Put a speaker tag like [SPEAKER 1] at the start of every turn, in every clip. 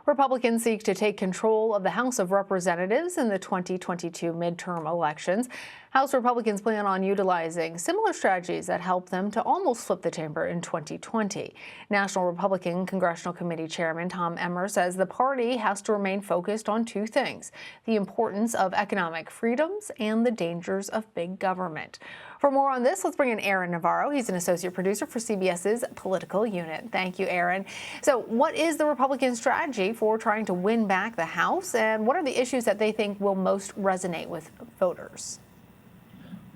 [SPEAKER 1] Republicans seek to take control of the House of Representatives in the 2022 midterm elections. House Republicans plan on utilizing similar strategies that helped them to almost flip the chamber in 2020. National Republican Congressional Committee Chairman Tom Emmer says the party has to remain focused on two things: the importance of economic freedoms and the dangers of big government. For more on this, let's bring in Aaron Navarro. He's an associate producer for CBS's Political Unit. Thank you, Aaron. So what is the Republican strategy for trying to win back the House, and what are the issues that they think will most resonate with voters?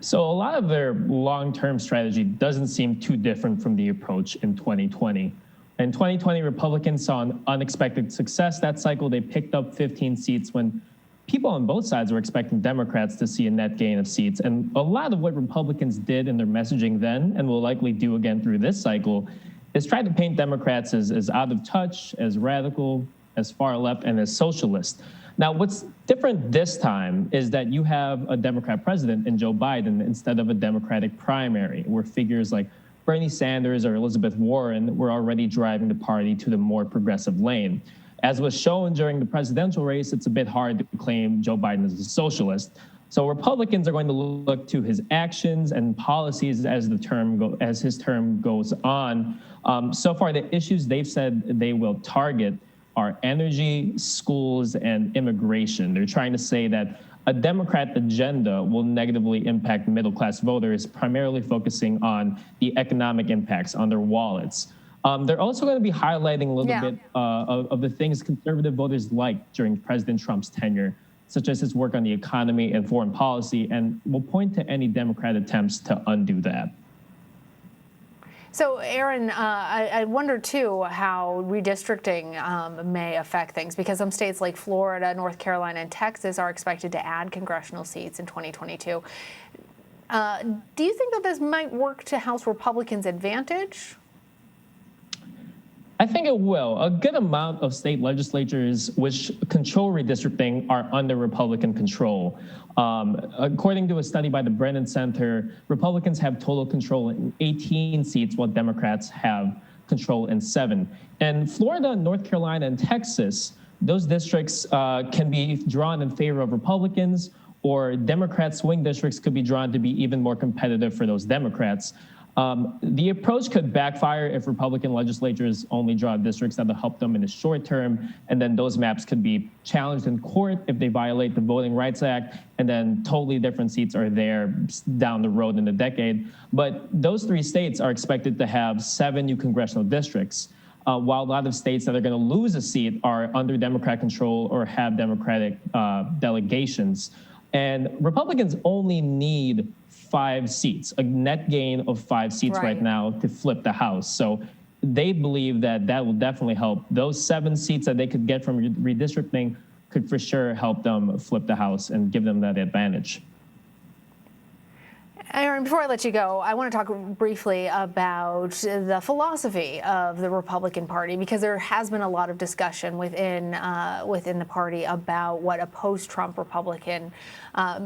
[SPEAKER 2] So a lot of their long-term strategy doesn't seem too different from the approach in 2020. In 2020, Republicans saw an unexpected success that cycle. They picked up 15 seats when people on both sides were expecting Democrats to see a net gain of seats. And a lot of what Republicans did in their messaging then, and will likely do again through this cycle, is try to paint Democrats as out of touch, as radical, as far left, and as socialist. Now, what's different this time is that you have a Democrat president in Joe Biden instead of a Democratic primary, where figures like Bernie Sanders or Elizabeth Warren were already driving the party to the more progressive lane. As was shown during the presidential race, it's a bit hard to claim Joe Biden as a socialist. So Republicans are going to look to his actions and policies as his term goes on. So far, the issues they've said they will target are energy, schools, and immigration. They're trying to say that a Democrat agenda will negatively impact middle-class voters, primarily focusing on the economic impacts on their wallets. They're also going to be highlighting a little bit of the things conservative voters liked during President Trump's tenure, such as his work on the economy and foreign policy, and will point to any Democrat attempts to undo that.
[SPEAKER 1] So, Aaron, I wonder, too, how redistricting may affect things, because some states like Florida, North Carolina, and Texas are expected to add congressional seats in 2022. Do you think that this might work to House Republicans' advantage?
[SPEAKER 2] I think it will. A good amount of state legislatures which control redistricting are under Republican control. According to a study by the Brennan Center, Republicans have total control in 18 seats, while Democrats have control in 7. And Florida, North Carolina, and Texas, those districts can be drawn in favor of Republicans, or Democrat swing districts could be drawn to be even more competitive for those Democrats. The approach could backfire if Republican legislatures only draw districts that will help them in the short term, and then those maps could be challenged in court if they violate the Voting Rights Act, and then totally different seats are there down the road in a decade. But those 3 states are expected to have 7 new congressional districts, while a lot of states that are going to lose a seat are under Democrat control or have Democratic delegations. And Republicans only need 5 seats, a net gain of 5 seats right now to flip the House. So they believe that that will definitely help. Those 7 seats that they could get from redistricting could for sure help them flip the House and give them that advantage.
[SPEAKER 1] Aaron, before I let you go, I want to talk briefly about the philosophy of the Republican Party, because there has been a lot of discussion within the party about what a post-Trump Republican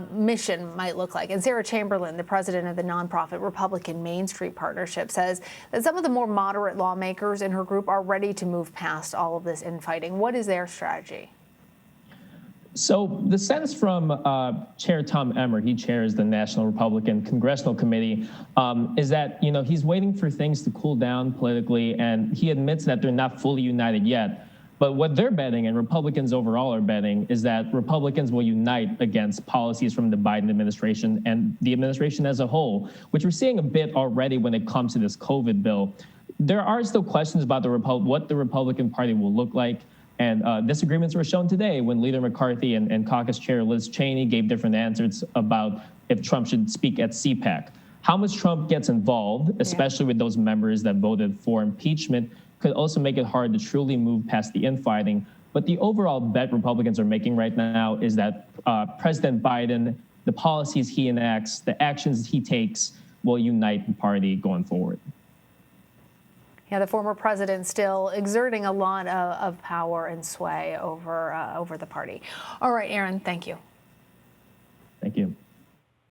[SPEAKER 1] mission might look like. And Sarah Chamberlain, the president of the nonprofit Republican Main Street Partnership, says that some of the more moderate lawmakers in her group are ready to move past all of this infighting. What is their strategy?
[SPEAKER 2] So the sense from Chair Tom Emmer, he chairs the National Republican Congressional Committee, is that, he's waiting for things to cool down politically, and he admits that they're not fully united yet. But what they're betting, and Republicans overall are betting, is that Republicans will unite against policies from the Biden administration and the administration as a whole, which we're seeing a bit already when it comes to this COVID bill. There are still questions about what the Republican Party will look like. And disagreements were shown today when Leader McCarthy and Caucus Chair Liz Cheney gave different answers about if Trump should speak at CPAC. How much Trump gets involved, especially with those members that voted for impeachment, could also make it hard to truly move past the infighting. But the overall bet Republicans are making right now is that President Biden, the policies he enacts, the actions he takes will unite the party going forward.
[SPEAKER 1] Yeah, the former president still exerting a lot of power and sway over the party. All right, Aaron, thank you.
[SPEAKER 2] Thank you.